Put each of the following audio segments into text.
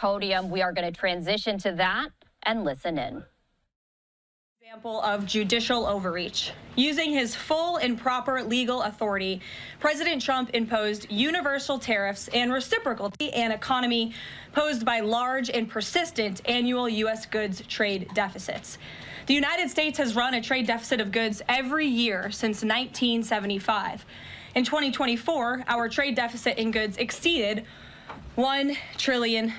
podium. We are going to transition to that and listen in. Example of judicial overreach. Using his full and proper legal authority, President Trump imposed universal tariffs and reciprocal an economy posed by large and persistent annual U.S. goods trade deficits. The United States has run a trade deficit of goods every year since 1975. In 2024, our trade deficit in goods exceeded $1 trillion.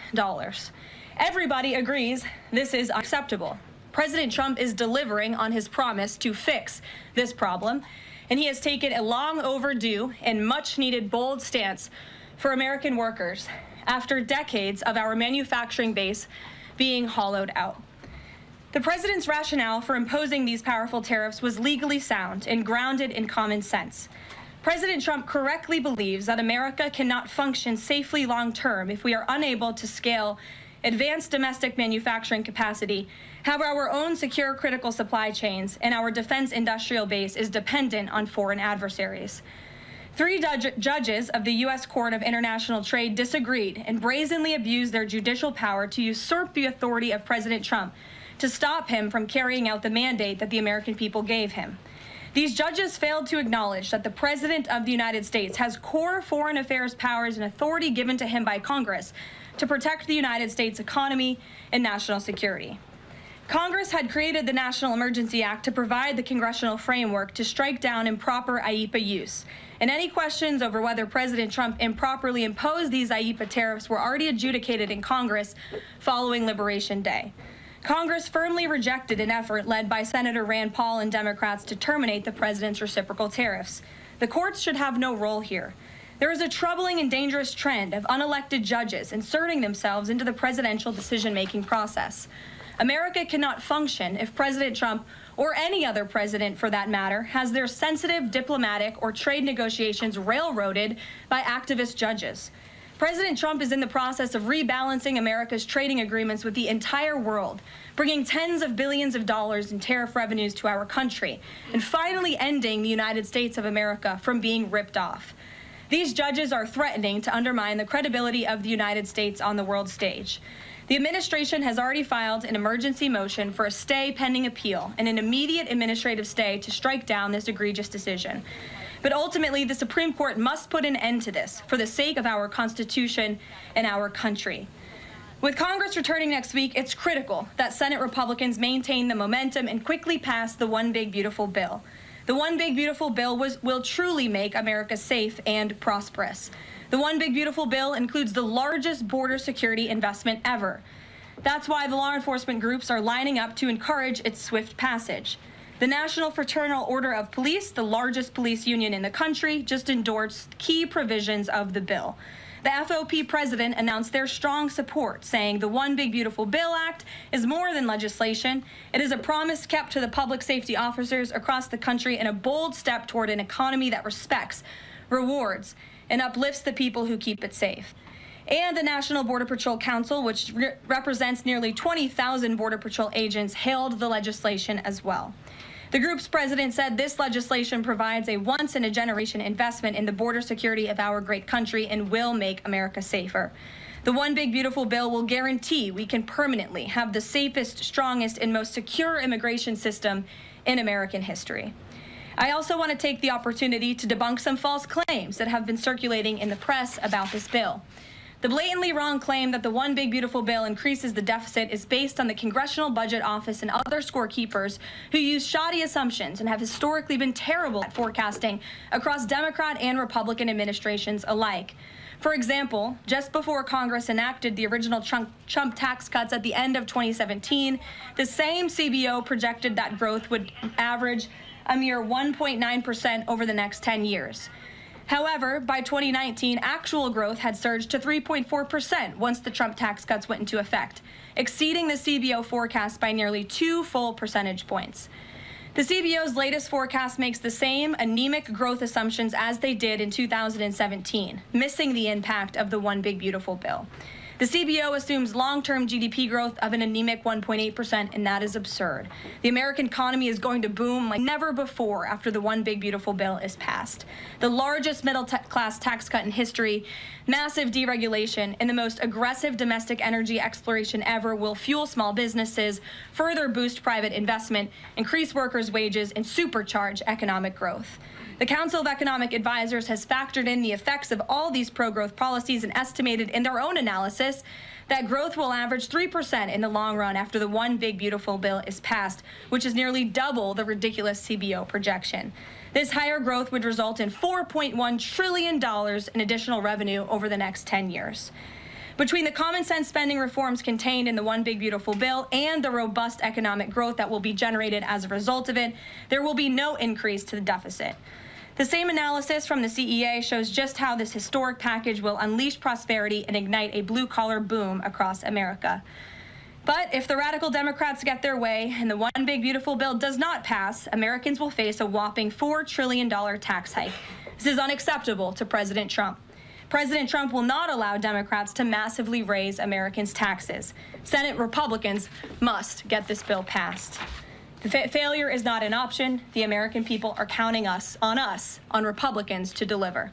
Everybody agrees this is unacceptable. President Trump is delivering on his promise to fix this problem, and he has taken a long overdue and much needed bold stance for American workers after decades of our manufacturing base being hollowed out. The president's rationale for imposing these powerful tariffs was legally sound and grounded in common sense. President Trump correctly believes that America cannot function safely long-term if we are unable to scale advanced domestic manufacturing capacity, have our own secure critical supply chains, and our defense industrial base is dependent on foreign adversaries. Three judges of the U.S. Court of International Trade disagreed and brazenly abused their judicial power to usurp the authority of President Trump to stop him from carrying out the mandate that the American people gave him. These judges failed to acknowledge that the President of the United States has core foreign affairs powers and authority given to him by Congress to protect the United States economy and national security. Congress had created the National Emergency Act to provide the congressional framework to strike down improper IEEPA use. And any questions over whether President Trump improperly imposed these IEEPA tariffs were already adjudicated in Congress following Liberation Day. Congress firmly rejected an effort led by Senator Rand Paul and Democrats to terminate the president's reciprocal tariffs. The courts should have no role here. There is a troubling and dangerous trend of unelected judges inserting themselves into the presidential decision-making process. America cannot function if President Trump, or any other president for that matter, has their sensitive diplomatic or trade negotiations railroaded by activist judges. President Trump is in the process of rebalancing America's trading agreements with the entire world, bringing tens of billions of dollars in tariff revenues to our country, and finally ending the United States of America from being ripped off. These judges are threatening to undermine the credibility of the United States on the world stage. The administration has already filed an emergency motion for a stay pending appeal and an immediate administrative stay to strike down this egregious decision. But ultimately, the Supreme Court must put an end to this for the sake of our Constitution and our country. With Congress returning next week, it's critical that Senate Republicans maintain the momentum and quickly pass the One Big Beautiful Bill. The One Big Beautiful Bill will truly make America safe and prosperous. The One Big Beautiful Bill includes the largest border security investment ever. That's why the law enforcement groups are lining up to encourage its swift passage. The National Fraternal Order of Police, the largest police union in the country, just endorsed key provisions of the bill. The FOP president announced their strong support, saying the One Big Beautiful Bill Act is more than legislation. It is a promise kept to the public safety officers across the country and a bold step toward an economy that respects, rewards, and uplifts the people who keep it safe. And the National Border Patrol Council, which represents nearly 20,000 Border Patrol agents, hailed the legislation as well. The group's president said this legislation provides a once-in-a-generation investment in the border security of our great country and will make America safer. The One Big Beautiful Bill will guarantee we can permanently have the safest, strongest, and most secure immigration system in American history. I also want to take the opportunity to debunk some false claims that have been circulating in the press about this bill. The blatantly wrong claim that the One Big Beautiful Bill increases the deficit is based on the Congressional Budget Office and other scorekeepers who use shoddy assumptions and have historically been terrible at forecasting across Democrat and Republican administrations alike. For example, just before Congress enacted the original Trump tax cuts at the end of 2017, the same CBO projected that growth would average a mere 1.9% over the next 10 years. However, by 2019, actual growth had surged to 3.4% once the Trump tax cuts went into effect, exceeding the CBO forecast by nearly 2 full percentage points. The CBO's latest forecast makes the same anemic growth assumptions as they did in 2017, missing the impact of the One Big Beautiful Bill. The CBO assumes long-term GDP growth of an anemic 1.8%, and that is absurd. The American economy is going to boom like never before after the One Big Beautiful Bill is passed. The largest middle-class tax cut in history, massive deregulation, and the most aggressive domestic energy exploration ever will fuel small businesses, further boost private investment, increase workers' wages, and supercharge economic growth. The Council of Economic Advisors has factored in the effects of all these pro-growth policies and estimated in their own analysis that growth will average 3% in the long run after the One Big Beautiful Bill is passed, which is nearly double the ridiculous CBO projection. This higher growth would result in $4.1 trillion in additional revenue over the next 10 years. Between the common sense spending reforms contained in the One Big Beautiful Bill and the robust economic growth that will be generated as a result of it, there will be no increase to the deficit. The same analysis from the CEA shows just how this historic package will unleash prosperity and ignite a blue-collar boom across America. But if the radical Democrats get their way and the One Big Beautiful Bill does not pass, Americans will face a whopping $4 trillion tax hike. This is unacceptable to President Trump. President Trump will not allow Democrats to massively raise Americans' taxes. Senate Republicans must get this bill passed. The failure is not an option. The American people are counting on Republicans to deliver.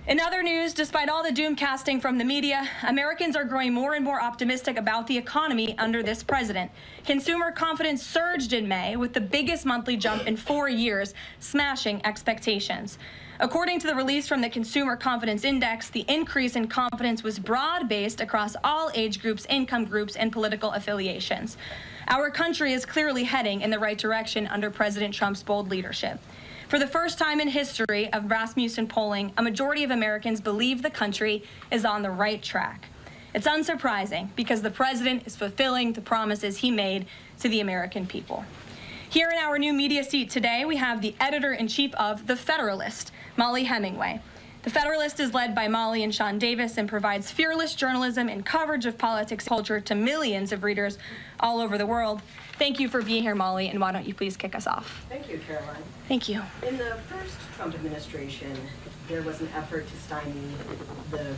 In other news, despite all the doom casting from the media, Americans are growing more and more optimistic about the economy under this president. Consumer confidence surged in May with the biggest monthly jump in 4 years, smashing expectations. According to the release from the Consumer Confidence Index, the increase in confidence was broad-based across all age groups, income groups, and political affiliations. Our country is clearly heading in the right direction under President Trump's bold leadership. For the first time in history of Rasmussen polling, a majority of Americans believe the country is on the right track. It's unsurprising because the president is fulfilling the promises he made to the American people. Here in our new media seat today, we have the editor-in-chief of The Federalist, Molly Hemingway. The Federalist is led by Molly and Sean Davis and provides fearless journalism and coverage of politics culture to millions of readers all over the world. Thank you for being here, Molly, and why don't you please kick us off? Thank you, Caroline. Thank you. In the first Trump administration, there was an effort to stymie the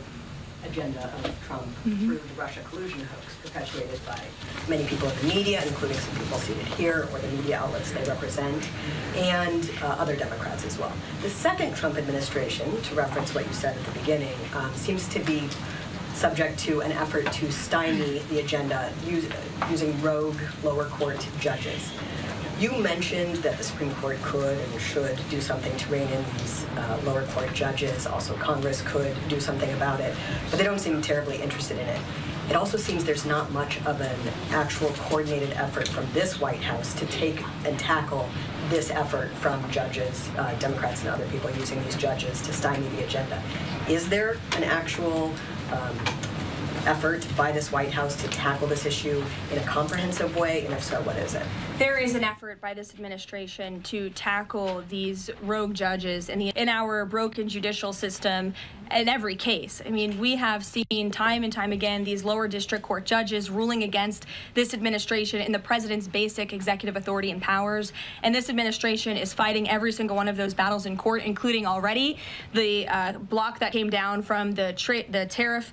agenda of Trump through the Russia collusion hoax perpetuated by many people in the media, including some people seated here, or the media outlets they represent, and other Democrats as well. The second Trump administration, to reference what you said at the beginning, seems to be subject to an effort to stymie the agenda using rogue lower court judges. You mentioned that the Supreme Court could and should do something to rein in these lower court judges. Also, Congress could do something about it, but they don't seem terribly interested in it. It also seems there's not much of an actual coordinated effort from this White House to take and tackle this effort from judges, Democrats and other people using these judges to stymie the agenda. Is there an actual effort by this White House to tackle this issue in a comprehensive way? And if so, what is it? There is an effort by this administration to tackle these rogue judges in our broken judicial system in every case. I mean, we have seen time and time again these lower district court judges ruling against this administration in the president's basic executive authority and powers. And this administration is fighting every single one of those battles in court, including already the block that came down from the tariff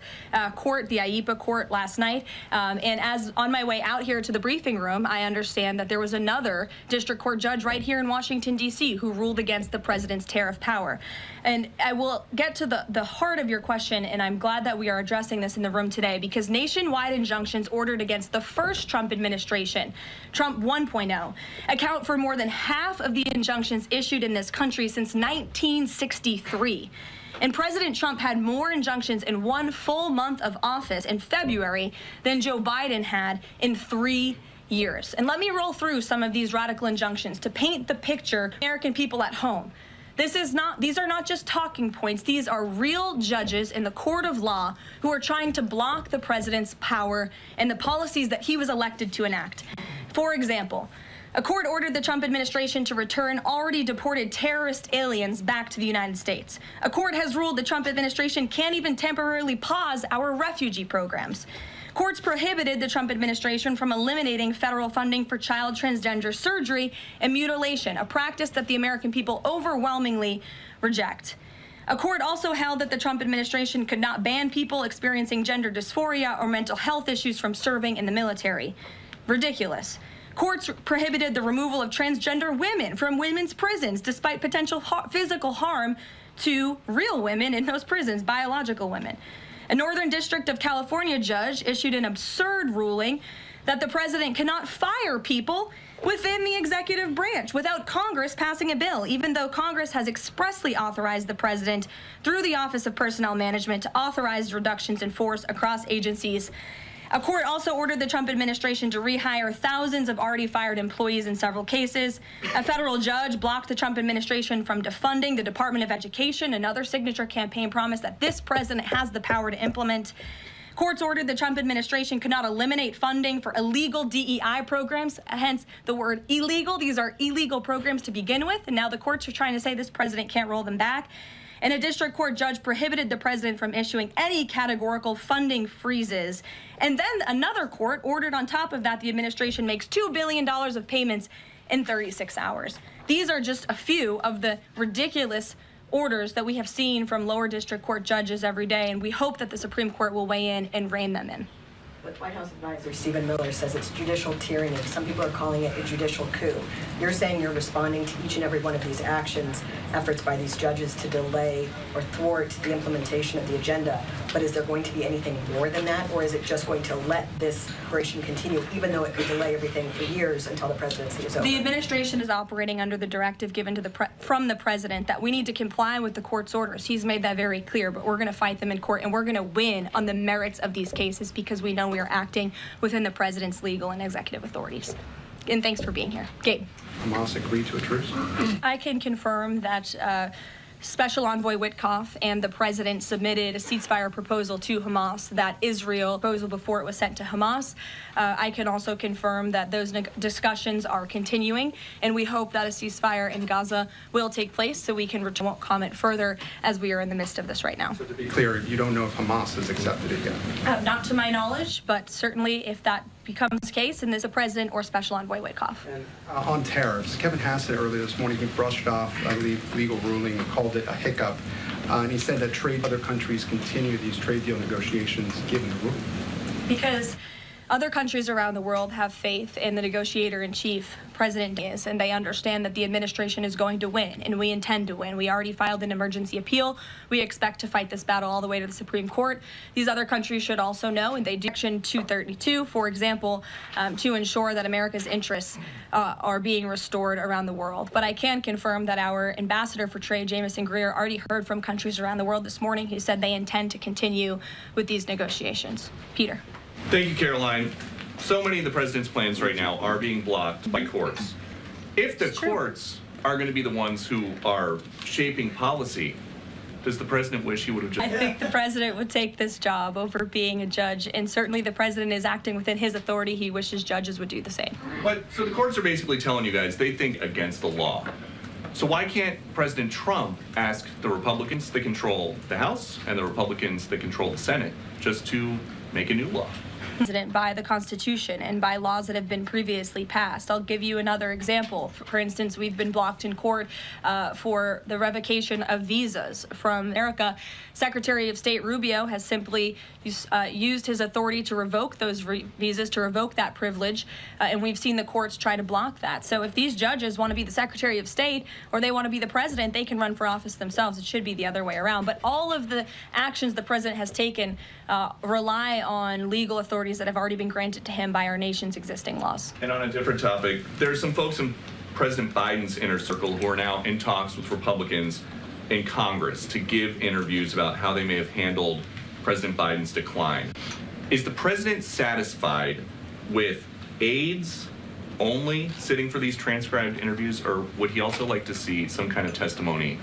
court, the IEPA court last night. And as on my way out here to the briefing room, I understand that there was another district court judge right here in Washington, D.C., who ruled against the president's tariff power. And I will get to the heart of your question, and I'm glad that we are addressing this in the room today, because nationwide injunctions ordered against the first Trump administration, Trump 1.0, account for more than half of the injunctions issued in this country since 1963. And President Trump had more injunctions in one full month of office in February than Joe Biden had in 3 years. And let me roll through some of these radical injunctions to paint the picture for American people at home. These are not just talking points. These are real judges in the court of law who are trying to block the president's power and the policies that he was elected to enact. For example, a court ordered the Trump administration to return already deported terrorist aliens back to the United States. A court has ruled the Trump administration can't even temporarily pause our refugee programs. Courts prohibited the Trump administration from eliminating federal funding for child transgender surgery and mutilation, a practice that the American people overwhelmingly reject. A court also held that the Trump administration could not ban people experiencing gender dysphoria or mental health issues from serving in the military. Ridiculous. Courts prohibited the removal of transgender women from women's prisons despite potential physical harm to real women in those prisons, biological women. A Northern District of California judge issued an absurd ruling that the president cannot fire people within the executive branch without Congress passing a bill, even though Congress has expressly authorized the president through the Office of Personnel Management to authorize reductions in force across agencies. A court also ordered the Trump administration to rehire thousands of already fired employees in several cases. A federal judge blocked the Trump administration from defunding the Department of Education, another signature campaign promise that this president has the power to implement. Courts ordered the Trump administration could not eliminate funding for illegal DEI programs, hence the word illegal. These are illegal programs to begin with, and now the courts are trying to say this president can't roll them back. And a district court judge prohibited the president from issuing any categorical funding freezes. And then another court ordered on top of that the administration makes $2 billion of payments in 36 hours. These are just a few of the ridiculous orders that we have seen from lower district court judges every day, and we hope that the Supreme Court will weigh in and rein them in. But White House advisor Stephen Miller says it's judicial tyranny. Some people are calling it a judicial coup. You're saying you're responding to each and every one of these actions, efforts by these judges to delay or thwart the implementation of the agenda. But is there going to be anything more than that, or is it just going to let this operation continue, even though it could delay everything for years until the presidency is over? The administration is operating under the directive given to from the president that we need to comply with the court's orders. He's made that very clear, but we're going to fight them in court, and we're going to win on the merits of these cases because we know we are acting within the president's legal and executive authorities. And thanks for being here. Gabe. Hamas agreed to a truce? I can confirm that Special Envoy Witkoff and the president submitted a ceasefire proposal to Hamas, that Israel proposal before it was sent to Hamas. I can also confirm that those discussions are continuing, and we hope that a ceasefire in Gaza will take place so we won't comment further as we are in the midst of this right now. So to be clear, you don't know if Hamas has accepted it yet? Not to my knowledge, but certainly if that becomes the case, and there's a president or Special Envoy Witkoff. And on tariffs, Kevin Hassett earlier this morning, he brushed off a legal ruling and called it a hiccup. And he said that other countries continue these trade deal negotiations given the ruling. Because other countries around the world have faith in the negotiator-in-chief, President is, and they understand that the administration is going to win, and we intend to win. We already filed an emergency appeal. We expect to fight this battle all the way to the Supreme Court. These other countries should also know, and they do Section 232, for example, to ensure that America's interests are being restored around the world. But I can confirm that our ambassador for trade, Jamison Greer, already heard from countries around the world this morning who said they intend to continue with these negotiations. Peter. Thank you, Caroline. So many of the president's plans right now are being blocked by courts. If the courts are going to be the ones who are shaping policy, does the president wish he would have just... I think the president would take this job over being a judge, and certainly the president is acting within his authority. He wishes judges would do the same. But so the courts are basically telling you guys they think against the law. So why can't President Trump ask the Republicans that control the House and the Republicans that control the Senate just to make a new law? President by the Constitution and by laws that have been previously passed. I'll give you another example. For instance, we've been blocked in court for the revocation of visas from America. Secretary of State Rubio has simply used his authority to revoke those visas, to revoke that privilege, and we've seen the courts try to block that. So if these judges want to be the Secretary of State or they want to be the president, they can run for office themselves. It should be the other way around. But all of the actions the president has taken rely on legal authorities that have already been granted to him by our nation's existing laws. And on a different topic, there's some folks in President Biden's inner circle who are now in talks with Republicans in Congress to give interviews about how they may have handled President Biden's decline. Is the president satisfied with aides only sitting for these transcribed interviews, or would he also like to see some kind of testimony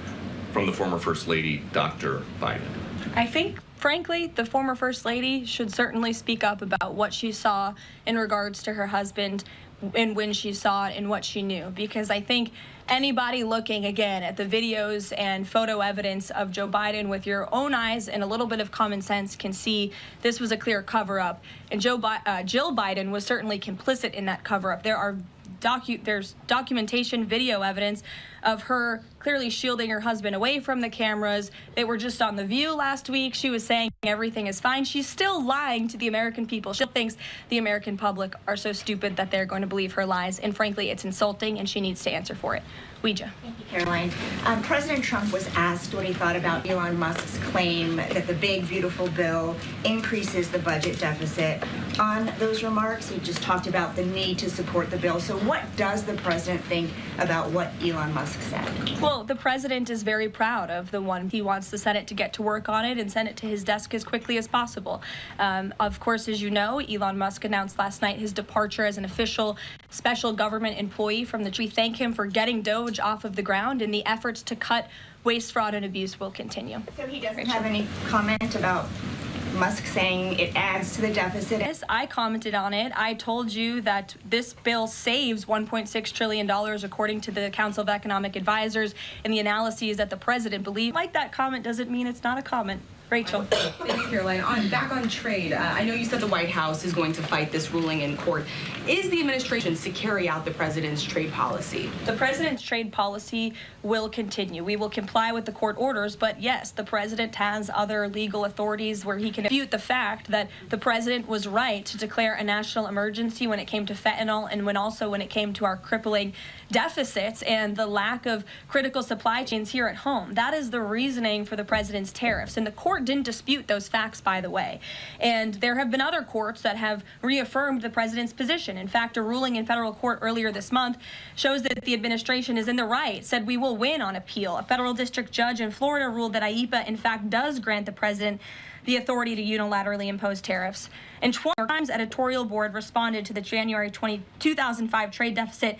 from the former First Lady, Dr. Biden? I think, frankly, the former First Lady should certainly speak up about what she saw in regards to her husband and when she saw it and what she knew. Because I think anybody looking, again, at the videos and photo evidence of Joe Biden with your own eyes and a little bit of common sense can see this was a clear cover-up. And Jill Biden was certainly complicit in that cover-up. There's documentation, video evidence of her clearly shielding her husband away from the cameras. They were just on The View last week. She was saying everything is fine. She's still lying to the American people. She thinks the American public are so stupid that they're going to believe her lies. And frankly, it's insulting, and she needs to answer for it. Ouija. Thank you, Caroline. President Trump was asked what he thought about Elon Musk's claim that the big, beautiful bill increases the budget deficit. On those remarks, he just talked about the need to support the bill. So what does the president think about what Elon Musk said? Well, the president is very proud of the one. He wants the Senate to get to work on it and send it to his desk as quickly as possible. Of course, as you know, Elon Musk announced last night his departure as an official special government employee from the. We thank him for getting DOGE off of the ground, and the efforts to cut waste, fraud, and abuse will continue. So he doesn't have any comment about Musk saying it adds to the deficit? Yes, I commented on it. I told you that this bill saves $1.6 trillion, according to the Council of Economic Advisors, and the analyses that the president believes. Like that comment doesn't mean it's not a comment. Rachel. Thanks, Caroline. Back on trade, I know you said the White House is going to fight this ruling in court. Is the administration to carry out the president's trade policy? The president's trade policy will continue. We will comply with the court orders, but yes, the president has other legal authorities where he can dispute the fact that the president was right to declare a national emergency when it came to fentanyl and when it came to our crippling deficits and the lack of critical supply chains here at home. That is the reasoning for the president's tariffs, and the court didn't dispute those facts, by the way. And there have been other courts that have reaffirmed the president's position. In fact, a ruling in federal court earlier this month shows that the administration is in the right, said we will win on appeal. A federal district judge in Florida ruled that IEEPA, in fact, does grant the president the authority to unilaterally impose tariffs. And New York Times editorial board responded to the January 2005 trade deficit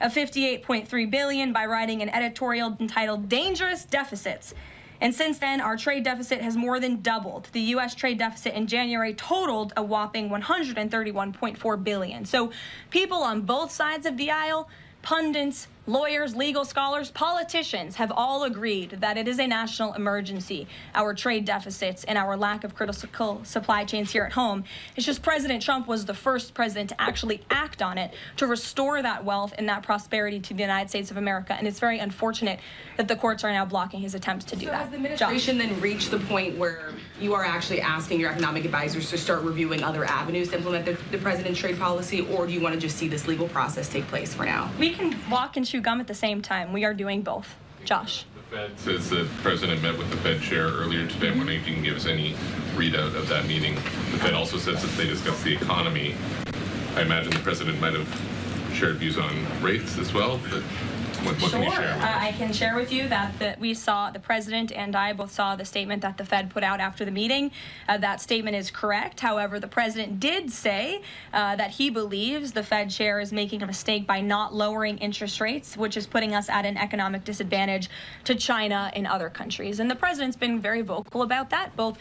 of $58.3 billion by writing an editorial entitled "Dangerous Deficits." And since then, our trade deficit has more than doubled. The U.S. trade deficit in January totaled a whopping $131.4 billion. So people on both sides of the aisle, pundits, lawyers, legal scholars, politicians have all agreed that it is a national emergency, our trade deficits and our lack of critical supply chains here at home. It's just President Trump was the first president to actually act on it, to restore that wealth and that prosperity to the United States of America. And it's very unfortunate that the courts are now blocking his attempts to do that. Has the administration then reached the point where you are actually asking your economic advisors to start reviewing other avenues to implement the president's trade policy, or do you want to just see this legal process take place for now? We can walk and chew gum at the same time. We are doing both. Josh. The Fed says the president met with the Fed chair earlier today. I'm wondering if you can give us any readout of that meeting. The Fed also says that they discussed the economy. I imagine the president might have shared views on rates as well. But what can you share with us? I can share with you that we saw, the president and I both saw the statement that the Fed put out after the meeting. That statement is correct. However, the president did say that he believes the Fed chair is making a mistake by not lowering interest rates, which is putting us at an economic disadvantage to China and other countries. And the president's been very vocal about that, both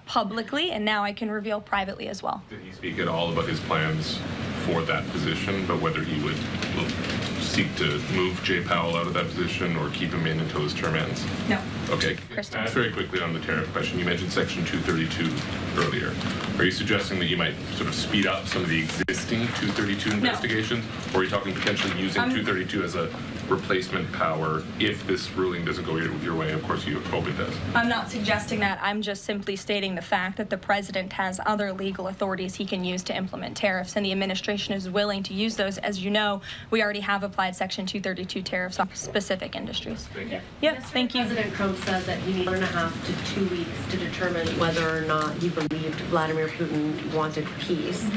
publicly and now I can reveal privately as well. Did he speak at all about his plans for that position, but whether he would seek to move Jay Powell out of that position or keep him in until his term ends? No. Okay. Kristen. Very quickly on the tariff question, you mentioned Section 232 earlier. Are you suggesting that you might sort of speed up some of the existing 232 investigations? Or are you talking potentially using 232 as a replacement power if this ruling doesn't go your way? Of course, you hope it does. I'm not suggesting that. I'm just simply stating the fact that the president has other legal authorities he can use to implement tariffs, and the administration is willing to use those. As you know, we already have applied Section 232 tariffs on specific industries. Thank you. Yep, thank you. President Trump said that he needed 1.5 to 2 weeks to determine whether or not he believed Vladimir Putin wanted peace.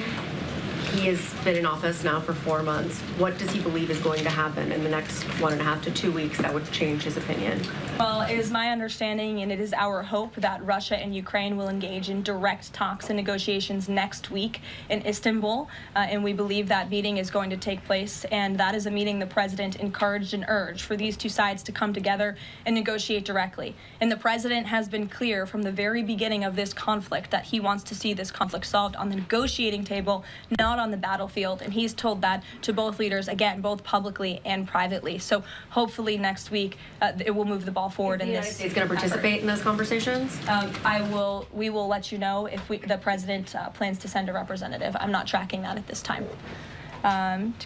He has been in office now for 4 months. What does he believe is going to happen in the next 1.5 to 2 weeks that would change his opinion? Well, it is my understanding and it is our hope that Russia and Ukraine will engage in direct talks and negotiations next week in Istanbul. And we believe that meeting is going to take place. And that is a meeting the president encouraged and urged for these two sides to come together and negotiate directly. And the president has been clear from the very beginning of this conflict that he wants to see this conflict solved on the negotiating table, not on the battlefield. And he's told that to both leaders, again, both publicly and privately. So hopefully next week it will move the ball forward in this. Is the United States going to participate in those conversations? We will let you know if the president plans to send a representative. I'm not tracking that at this time.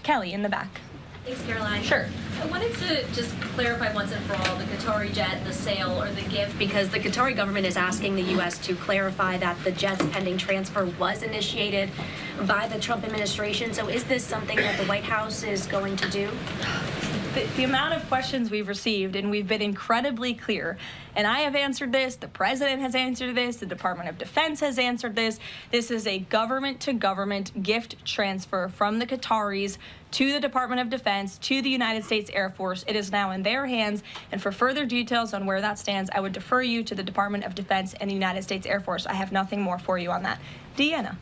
Kelly in the back. Thanks, Caroline. Sure. I wanted to just clarify once and for all the Qatari jet, the sale, or the gift, because the Qatari government is asking the U.S. to clarify that the jet's pending transfer was initiated by the Trump administration. So is this something that the White House is going to do? The amount of questions we've received, and we've been incredibly clear, and I have answered this, the president has answered this, the Department of Defense has answered this. This is a government-to-government gift transfer from the Qataris to the Department of Defense, to the United States Air Force. It is now in their hands, and for further details on where that stands, I would defer you to the Department of Defense and the United States Air Force. I have nothing more for you on that. Deanna.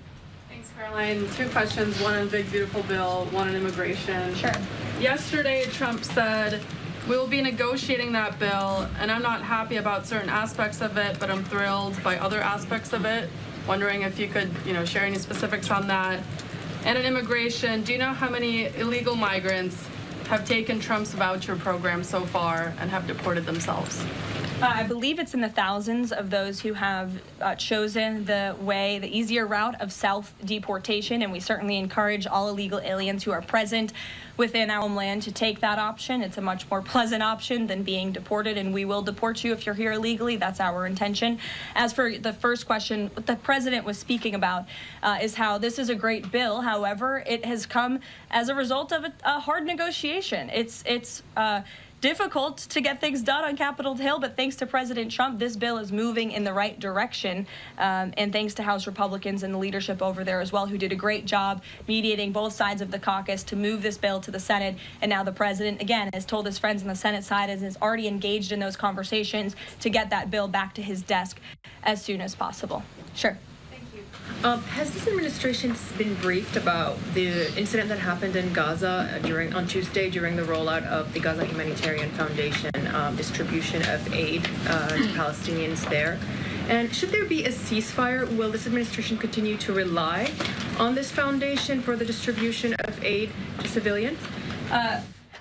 Thanks, Caroline. Two questions, one on the big, beautiful bill, one on immigration. Sure. Yesterday, Trump said, we will be negotiating that bill, and I'm not happy about certain aspects of it, but I'm thrilled by other aspects of it. Wondering if you could, share any specifics on that. And in immigration, do you know how many illegal migrants have taken Trump's voucher program so far and have deported themselves? I believe it's in the thousands of those who have chosen the easier route of self-deportation, and we certainly encourage all illegal aliens who are present within our homeland to take that option. It's a much more pleasant option than being deported, and we will deport you if you're here illegally. That's our intention. As for the first question, what the president was speaking about is how this is a great bill. However, it has come as a result of a hard negotiation. It's difficult to get things done on Capitol Hill, but thanks to President Trump, this bill is moving in the right direction, and thanks to House Republicans and the leadership over there as well, who did a great job mediating both sides of the caucus to move this bill to the Senate. And now the president, again, has told his friends on the Senate side and is already engaged in those conversations to get that bill back to his desk as soon as possible. Sure. Has this administration been briefed about the incident that happened in Gaza on Tuesday during the rollout of the Gaza Humanitarian Foundation distribution of aid to Palestinians there? And should there be a ceasefire, will this administration continue to rely on this foundation for the distribution of aid to civilians?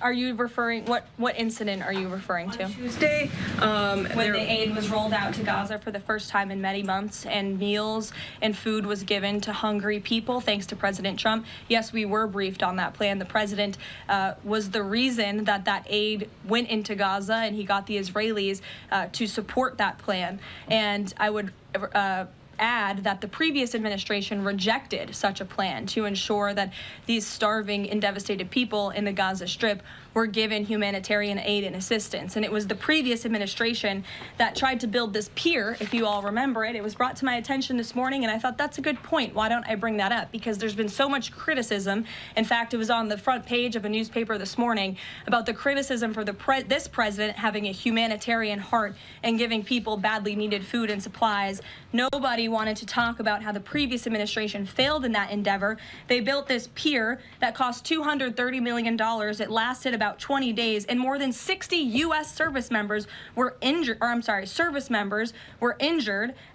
Are you referring, what incident are you referring to? On Tuesday, when the aid was rolled out to Gaza for the first time in many months, and meals and food was given to hungry people thanks to President Trump. Yes, we were briefed on that plan. The president was the reason that aid went into Gaza, and he got the Israelis to support that plan. And I would add that the previous administration rejected such a plan to ensure that these starving and devastated people in the Gaza Strip were given humanitarian aid and assistance. And it was the previous administration that tried to build this pier, if you all remember it. It was brought to my attention this morning, and I thought that's a good point. Why don't I bring that up? Because there's been so much criticism. In fact, it was on the front page of a newspaper this morning about the criticism for this president having a humanitarian heart and giving people badly needed food and supplies. Nobody wanted to talk about how the previous administration failed in that endeavor. They built this pier that cost $230 million. It lasted about 20 days, and more than 60 U.S. service members were injured,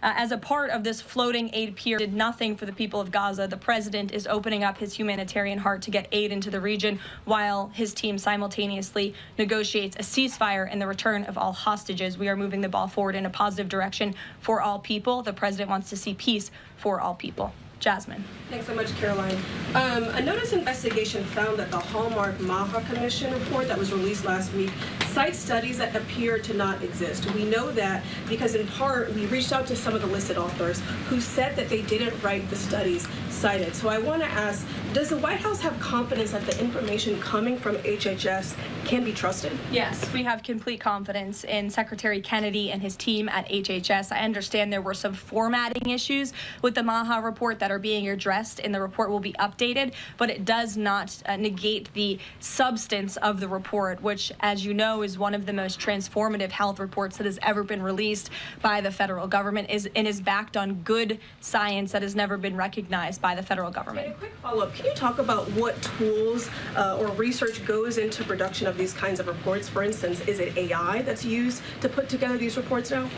as a part of this floating aid pier. Did nothing for the people of Gaza. The president is opening up his humanitarian heart to get aid into the region while his team simultaneously negotiates a ceasefire and the return of all hostages. We are moving the ball forward in a positive direction for all people. The president wants to see peace for all people. Jasmine. Thanks so much, Caroline. A notice investigation found that the Hallmark Maja Commission report that was released last week cites studies that appear to not exist. We know that because, in part, we reached out to some of the listed authors who said that they didn't write the studies cited. So I want to ask, does the White House have confidence that the information coming from HHS can be trusted? Yes, we have complete confidence in Secretary Kennedy and his team at HHS. I understand there were some formatting issues with the Maja report that are being addressed, and the report will be updated, but it does not negate the substance of the report, which, as you know, is one of the most transformative health reports that has ever been released by the federal government, and is backed on good science that has never been recognized by the federal government. And a quick follow-up, can you talk about what tools or research goes into production of these kinds of reports? For instance, is it AI that's used to put together these reports now?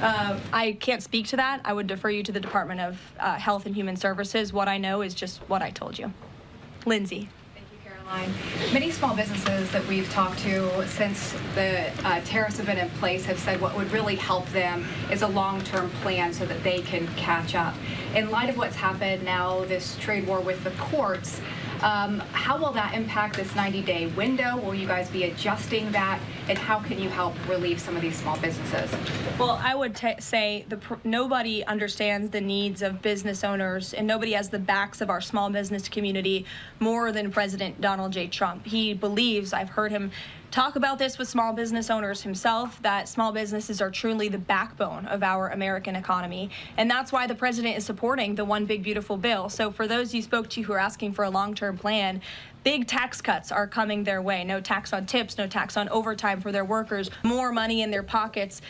I can't speak to that. I would defer you to the Department of Health and Human Services. What I know is just what I told you. Lindsay. Thank you, Caroline. Many small businesses that we've talked to since the tariffs have been in place have said what would really help them is a long-term plan so that they can catch up. In light of what's happened now, this trade war with the courts, How will that impact this 90-day window? Will you guys be adjusting that? And how can you help relieve some of these small businesses? Well, I would say nobody understands the needs of business owners, and nobody has the backs of our small business community more than President Donald J. Trump. He believes, I've heard him talk about this with small business owners himself, that small businesses are truly the backbone of our American economy. And that's why the president is supporting the One Big Beautiful Bill. So for those you spoke to who are asking for a long-term plan, big tax cuts are coming their way. No tax on tips, no tax on overtime for their workers, more money in their pockets.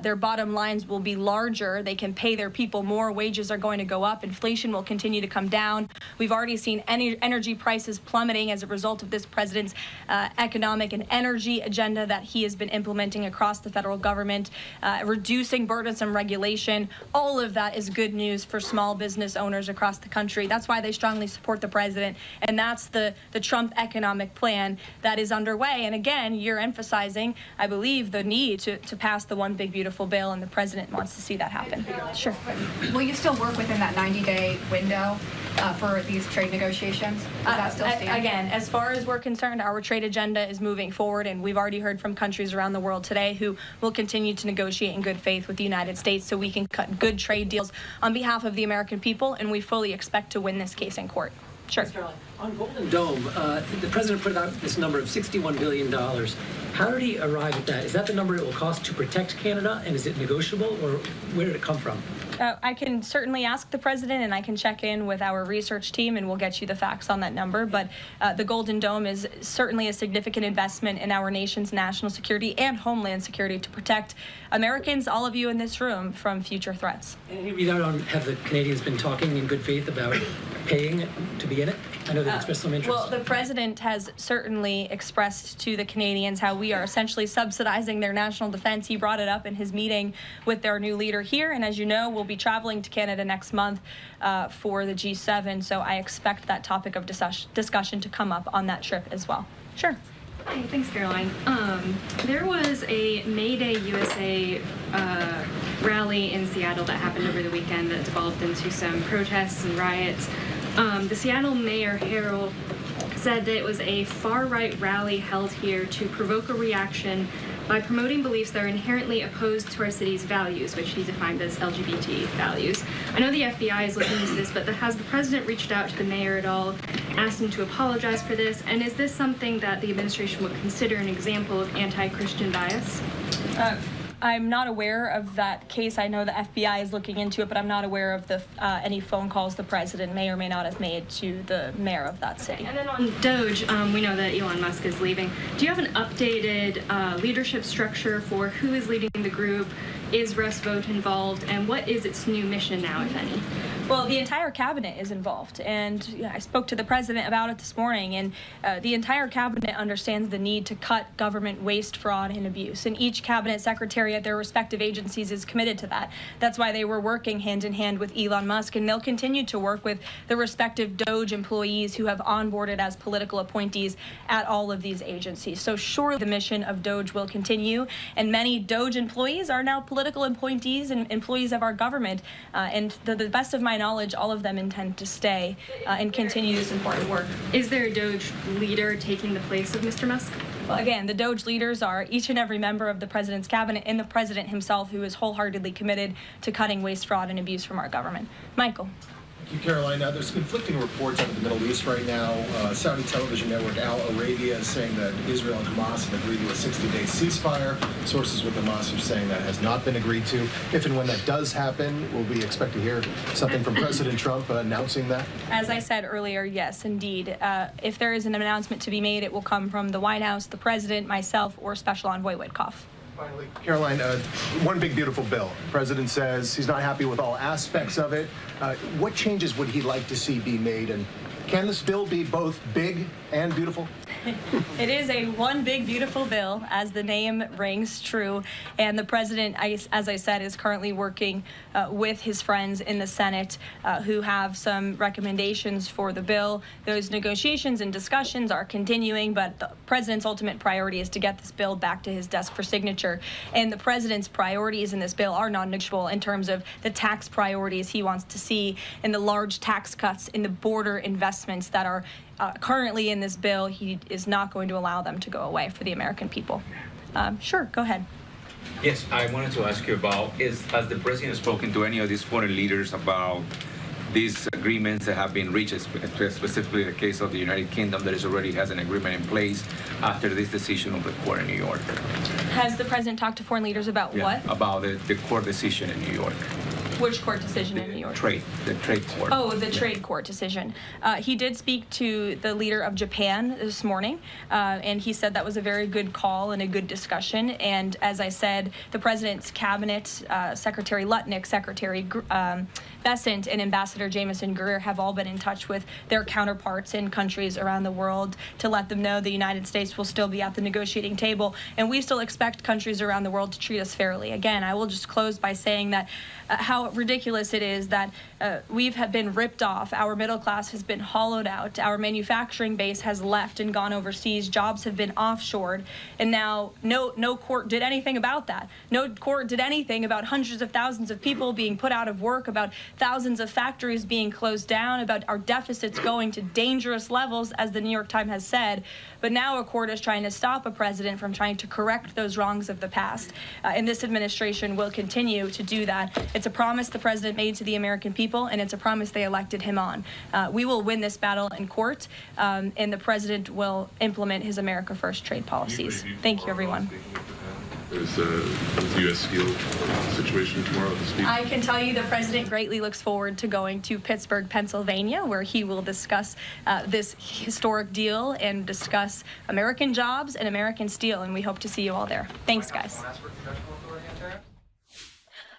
Their bottom lines will be larger. They can pay their people more. Wages are going to go up. Inflation will continue to come down. We've already seen energy prices plummeting as a result of this president's economic and energy agenda that he has been implementing across the federal government, reducing burdensome regulation. All of that is good news for small business owners across the country. That's why they strongly support the president, and that's the Trump economic plan that is underway. And again, you're emphasizing, I believe, the need to pass the One Big Beautiful Bill, and the president wants to see that happen. Sure. Will you still work within that 90-day window for these trade negotiations? Does that still stand? Again, as far as we're concerned, our trade agenda is moving forward, and we've already heard from countries around the world today who will continue to negotiate in good faith with the United States so we can cut good trade deals on behalf of the American people, and we fully expect to win this case in court. Sure. On Golden Dome, the president put out this number of $61 billion. How did he arrive at that? Is that the number it will cost to protect Canada, and is it negotiable, or where did it come from? I can certainly ask the president, and I can check in with our research team, and we'll get you the facts on that number. But the Golden Dome is certainly a significant investment in our nation's national security and homeland security to protect Americans, all of you in this room, from future threats. Any readout on have the Canadians been talking in good faith about paying to be in it? I know they've expressed some interest. Well, the president has certainly expressed to the Canadians how we are essentially subsidizing their national defense. He brought it up in his meeting with their new leader here, and as you know, we'll be traveling to Canada next month for the G7, so I expect that topic of discussion to come up on that trip as well. Sure. Hey, thanks, Caroline. There was a Mayday USA rally in Seattle that happened over the weekend that devolved into some protests and riots. The Seattle Mayor Harrell said that it was a far-right rally held here to provoke a reaction by promoting beliefs that are inherently opposed to our city's values, which he defined as LGBT values. I know the FBI is looking into this, but has the president reached out to the mayor at all, asked him to apologize for this, and is this something that the administration would consider an example of anti-Christian bias? I'm not aware of that case. I know the FBI is looking into it, but I'm not aware of any phone calls the president may or may not have made to the mayor of that city. And then on DOGE, we know that Elon Musk is leaving. Do you have an updated leadership structure for who is leading the group? Is Russ Vought involved? And what is its new mission now, if any? Well, the entire cabinet is involved, and I spoke to the president about it this morning, and the entire cabinet understands the need to cut government waste, fraud, and abuse, and each cabinet secretary at their respective agencies is committed to that. That's why they were working hand in hand with Elon Musk, and they'll continue to work with the respective DOGE employees who have onboarded as political appointees at all of these agencies. So surely the mission of DOGE will continue, and many DOGE employees are now political appointees and employees of our government, and to the best of my knowledge, all of them intend to stay and continue this important work. Is there a DOGE leader taking the place of Mr. Musk? Well, again, the DOGE leaders are each and every member of the president's cabinet and the president himself, who is wholeheartedly committed to cutting waste, fraud, and abuse from our government. Michael. Thank you, Caroline. There's conflicting reports out of the Middle East right now. Saudi television network Al Arabia is saying that Israel and Hamas have agreed to a 60-day ceasefire. Sources with Hamas are saying that has not been agreed to. If and when that does happen, will we expect to hear something from President Trump announcing that? As I said earlier, yes, indeed. If there is an announcement to be made, it will come from the White House, the president, myself, or Special Envoy Witkoff. Finally, Caroline, One Big Beautiful Bill. The president says he's not happy with all aspects of it. What changes would he like to see be made? And can this bill be both big and beautiful? It is a one big beautiful bill, as the name rings true, and the president, as I said, is currently working with his friends in the Senate who have some recommendations for the bill. Those negotiations and discussions are continuing, but the president's ultimate priority is to get this bill back to his desk for signature, and the president's priorities in this bill are non-negotiable in terms of the tax priorities he wants to see and the large tax cuts in the border investments that are currently in this bill, he is not going to allow them to go away for the American people. Sure, go ahead. Yes, I wanted to ask you about, has the president spoken to any of these foreign leaders about these agreements that have been reached, specifically the case of the United Kingdom that already has an agreement in place after this decision of the court in New York? Has the president talked to foreign leaders about what? About the court decision in New York. Which court decision in New York? The trade court. Oh, the trade court decision. He did speak to the leader of Japan this morning, and he said that was a very good call and a good discussion. And as I said, the president's cabinet, Secretary Lutnick, Secretary Bessent, and Ambassador Jameson Greer have all been in touch with their counterparts in countries around the world to let them know the United States will still be at the negotiating table, and we still expect countries around the world to treat us fairly. Again, I will just close by saying that how ridiculous it is that we've been ripped off. Our middle class has been hollowed out. Our manufacturing base has left and gone overseas. Jobs have been offshored. And now no court did anything about that. No court did anything about hundreds of thousands of people being put out of work, about thousands of factories being closed down, about our deficits going to dangerous levels, as the New York Times has said. But now a court is trying to stop a president from trying to correct those wrongs of the past. And this administration will continue to do that. It's a promise the president made to the American people, and it's a promise they elected him on. We will win this battle in court, and the president will implement his America First trade policies. Thank you, everyone. Is the U.S. Steel situation tomorrow at the speech? I can tell you the president greatly looks forward to going to Pittsburgh, Pennsylvania, where he will discuss this historic deal and discuss American jobs and American steel, and we hope to see you all there. Thanks, guys.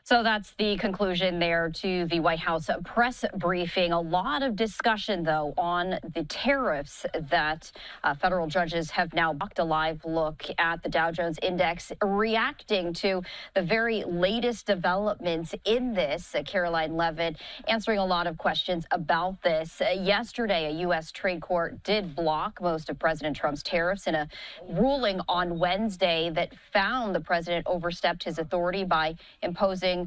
So that's the conclusion there to the White House press briefing. A lot of discussion, though, on the tariffs that federal judges have now blocked. A live look at the Dow Jones Index reacting to the very latest developments in this. Karoline Leavitt answering a lot of questions about this. Yesterday, a U.S. trade court did block most of President Trump's tariffs in a ruling on Wednesday that found the president overstepped his authority by imposing